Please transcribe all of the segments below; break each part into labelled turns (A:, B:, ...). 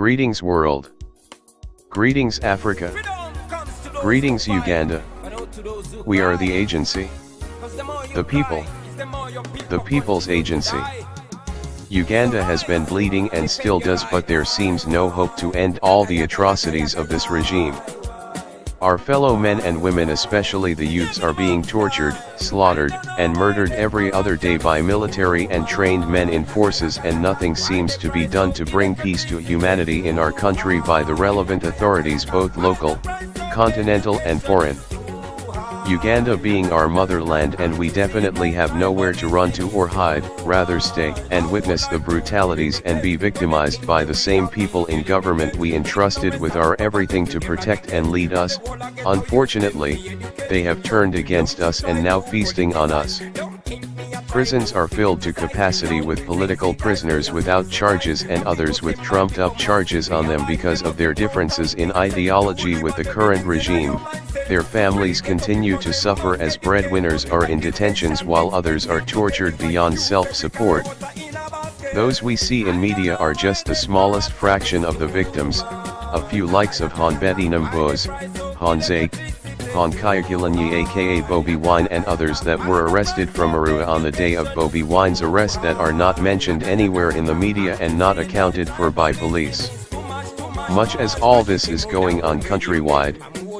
A: Greetings world. Greetings Africa. Greetings Uganda. We are the agency. The people. The people's agency. Uganda has been bleeding and still does, but there seems no hope to end all the atrocities of this regime. Our fellow men and women, especially the youths, are being tortured, slaughtered, and murdered every other day by military and trained men in forces, and nothing seems to be done to bring peace to humanity in our country by the relevant authorities, both local, continental and foreign. Uganda being our motherland, and we definitely have nowhere to run to or hide, rather stay and witness the brutalities and be victimized by the same people in government we entrusted with our everything to protect and lead us. Unfortunately, they have turned against us and now feasting on us. Prisons are filled to capacity with political prisoners without charges and others with trumped up charges on them because of their differences in ideology with the current regime. Their families continue to suffer as breadwinners are in detentions while others are tortured beyond self-support. Those we see in media are just the smallest fraction of the victims, a few likes of Han Betty Nambos, Han Zake, Han Kayakilanyi aka Bobi Wine, and others that were arrested from Arua on the day of Bobi Wine's arrest that are not mentioned anywhere in the media and not accounted for by police. Much as all this is going on countrywide,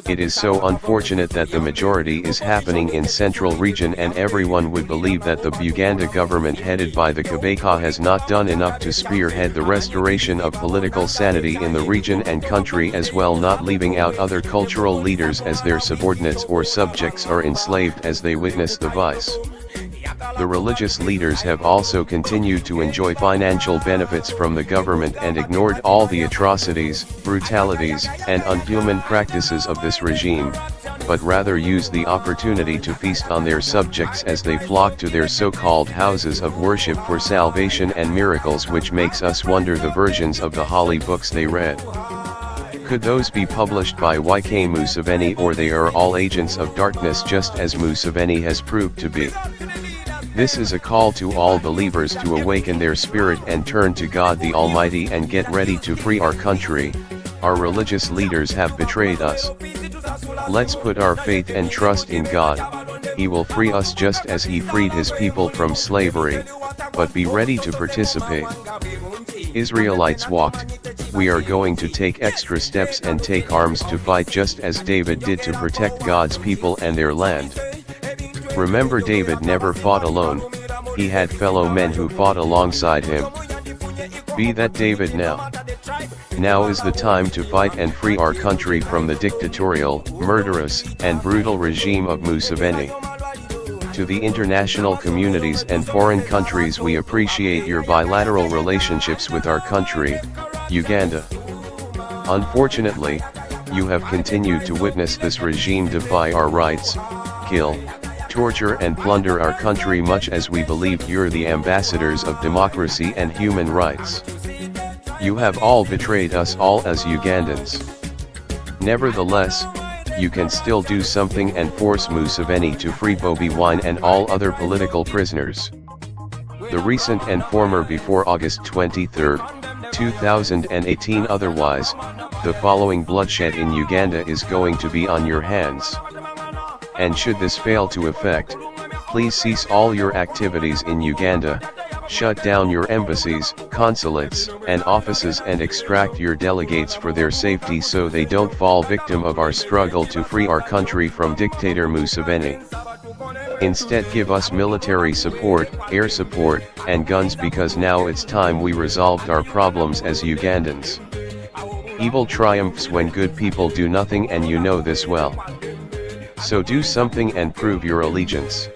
A: it is so unfortunate that the majority is happening in central region, and everyone would believe that the Uganda government headed by the Kabaka has not done enough to spearhead the restoration of political sanity in the region and country as well, not leaving out other cultural leaders as their subordinates or subjects are enslaved as they witness the vice. The religious leaders have also continued to enjoy financial benefits from the government and ignored all the atrocities, brutalities, and unhuman practices of this regime, but rather used the opportunity to feast on their subjects as they flock to their so-called houses of worship for salvation and miracles, which makes us wonder the versions of the holy books they read. Could those be published by YK Museveni, or they are all agents of darkness just as Museveni has proved to be? This is a call to all believers to awaken their spirit and turn to God the Almighty and get ready to free our country. Our religious leaders have betrayed us. Let's put our faith and trust in God. He will free us just as He freed His people from slavery, but be ready to participate. Israelites walked. We are going to take extra steps and take arms to fight just as David did to protect God's people and their land. Remember, David never fought alone, he had fellow men who fought alongside him. Be that David now. Now is the time to fight and free our country from the dictatorial, murderous, and brutal regime of Museveni. To the international communities and foreign countries, we appreciate your bilateral relationships with our country, Uganda. Unfortunately, you have continued to witness this regime defy our rights, kill, torture and plunder our country much as we believe you're the ambassadors of democracy and human rights. You have all betrayed us all as Ugandans. Nevertheless, you can still do something and force Museveni to free Bobi Wine and all other political prisoners. The recent and former before August 23, 2018. Otherwise, the following bloodshed in Uganda is going to be on your hands. And should this fail to effect, please cease all your activities in Uganda, shut down your embassies, consulates, and offices, and extract your delegates for their safety so they don't fall victim of our struggle to free our country from dictator Museveni. Instead, give us military support, air support, and guns, because now it's time we resolved our problems as Ugandans. Evil triumphs when good people do nothing, and you know this well. So do something and prove your allegiance.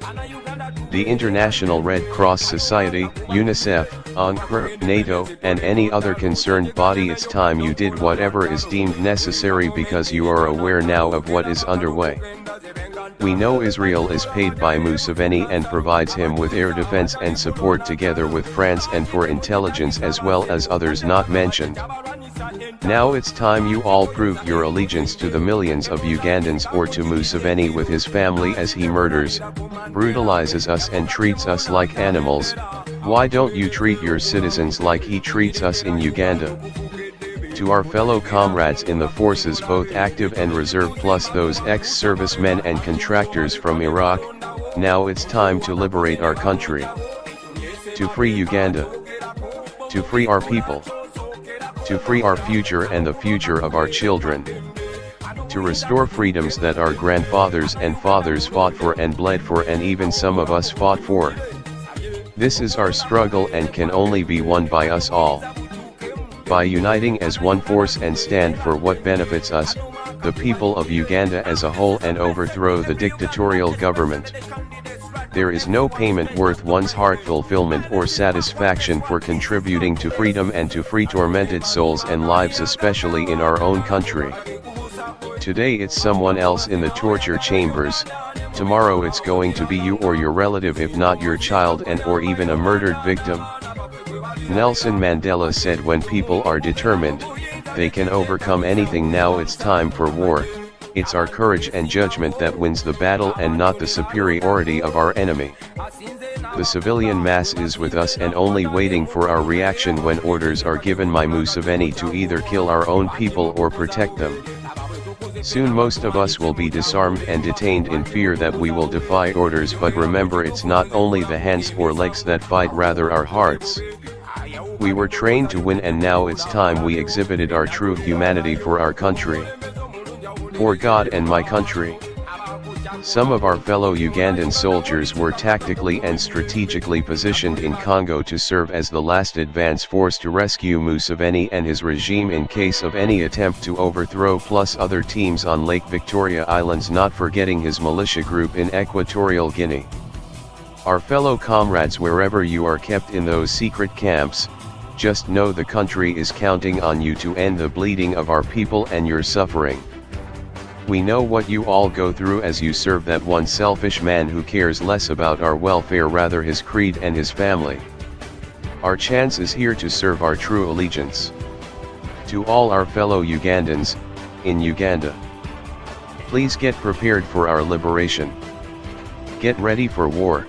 A: The International Red Cross Society, UNICEF, UNCR, NATO, and any other concerned body, it's time you did whatever is deemed necessary, because you are aware now of what is underway. We know Israel is paid by Museveni and provides him with air defense and support together with France and for intelligence as well as others not mentioned. Now it's time you all prove your allegiance to the millions of Ugandans, or to Museveni with his family, as he murders, brutalizes us and treats us like animals. Why don't you treat your citizens like he treats us in Uganda? To our fellow comrades in the forces both active and reserve plus those ex-servicemen and contractors from Iraq, now it's time to liberate our country. To free Uganda. To free our people. To free our future and the future of our children. To restore freedoms that our grandfathers and fathers fought for and bled for and even some of us fought for. This is our struggle and can only be won by us all. By uniting as one force and stand for what benefits us, the people of Uganda as a whole, and overthrow the dictatorial government. There is no payment worth one's heart fulfillment or satisfaction for contributing to freedom and to free tormented souls and lives, especially in our own country. Today it's someone else in the torture chambers, tomorrow it's going to be you or your relative, if not your child and or even a murdered victim. Nelson Mandela said, when people are determined, they can overcome anything. Now it's time for war. It's our courage and judgment that wins the battle and not the superiority of our enemy. The civilian mass is with us and only waiting for our reaction when orders are given by Museveni to either kill our own people or protect them. Soon most of us will be disarmed and detained in fear that we will defy orders, but remember, it's not only the hands or legs that fight, rather our hearts. We were trained to win and now it's time we exhibited our true humanity for our country. For God and my country. Some of our fellow Ugandan soldiers were tactically and strategically positioned in Congo to serve as the last advance force to rescue Museveni and his regime in case of any attempt to overthrow, plus other teams on Lake Victoria Islands, not forgetting his militia group in Equatorial Guinea. Our fellow comrades, wherever you are kept in those secret camps, just know the country is counting on you to end the bleeding of our people and your suffering. We know what you all go through as you serve that one selfish man who cares less about our welfare, rather his creed and his family. Our chance is here to serve our true allegiance. To all our fellow Ugandans, in Uganda, please get prepared for our liberation. Get ready for war.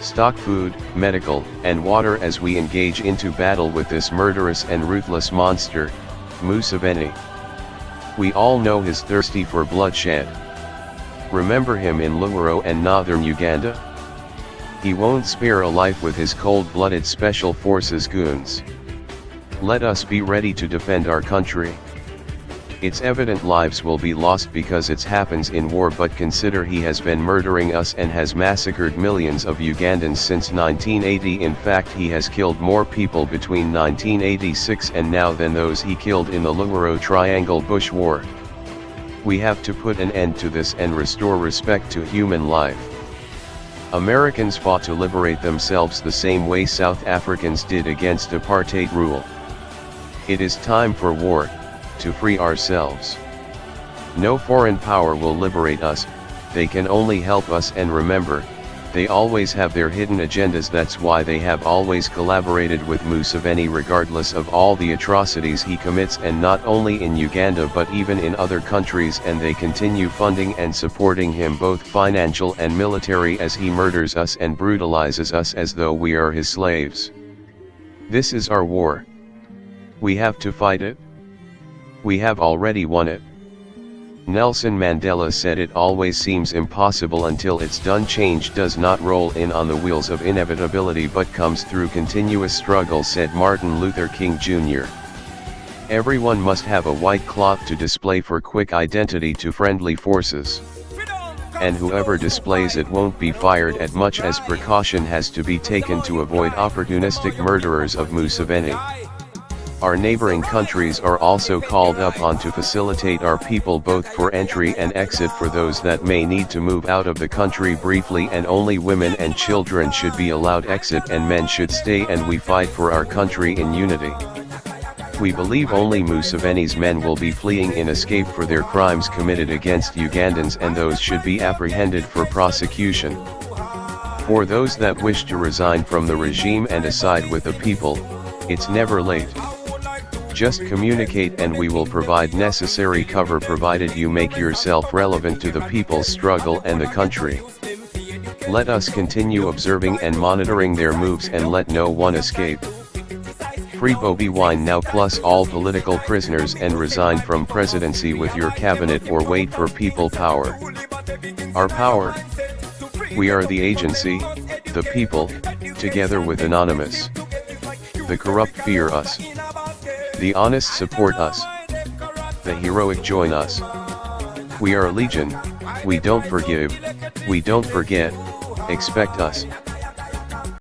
A: Stock food, medical, and water as we engage into battle with this murderous and ruthless monster, Museveni. We all know he's thirsty for bloodshed. Remember him in Luwero and northern Uganda? He won't spare a life with his cold-blooded special forces goons. Let us be ready to defend our country. It's evident lives will be lost because it happens in war, but consider he has been murdering us and has massacred millions of Ugandans since 1980. In fact, he has killed more people between 1986 and now than those he killed in the Luwero Triangle Bush War. We have to put an end to this and restore respect to human life. Americans fought to liberate themselves the same way South Africans did against apartheid rule. It is time for war, to free ourselves. No foreign power will liberate us, they can only help us, and remember, they always have their hidden agendas. That's why they have always collaborated with Museveni regardless of all the atrocities he commits, and not only in Uganda but even in other countries, and they continue funding and supporting him both financial and military as he murders us and brutalizes us as though we are his slaves. This is our war. We have to fight it. We have already won it. Nelson Mandela said, it always seems impossible until it's done. Change does not roll in on the wheels of inevitability but comes through continuous struggle, said Martin Luther King Jr. Everyone must have a white cloth to display for quick identity to friendly forces. And whoever displays it won't be fired at, much as precaution has to be taken to avoid opportunistic murderers of Museveni. Our neighboring countries are also called upon to facilitate our people both for entry and exit for those that may need to move out of the country briefly, and only women and children should be allowed exit and men should stay, and we fight for our country in unity. We believe only Museveni's men will be fleeing in escape for their crimes committed against Ugandans, and those should be apprehended for prosecution. For those that wish to resign from the regime and aside with the people, it's never late. Just communicate and we will provide necessary cover, provided you make yourself relevant to the people's struggle and the country. Let us continue observing and monitoring their moves and let no one escape. Free Bobi Wine now plus all political prisoners and resign from presidency with your cabinet or wait for people power. Our power. We are the agency, the people, together with Anonymous. The corrupt fear us. The honest support us. The heroic join us. We are legion, we don't forgive, we don't forget, expect us.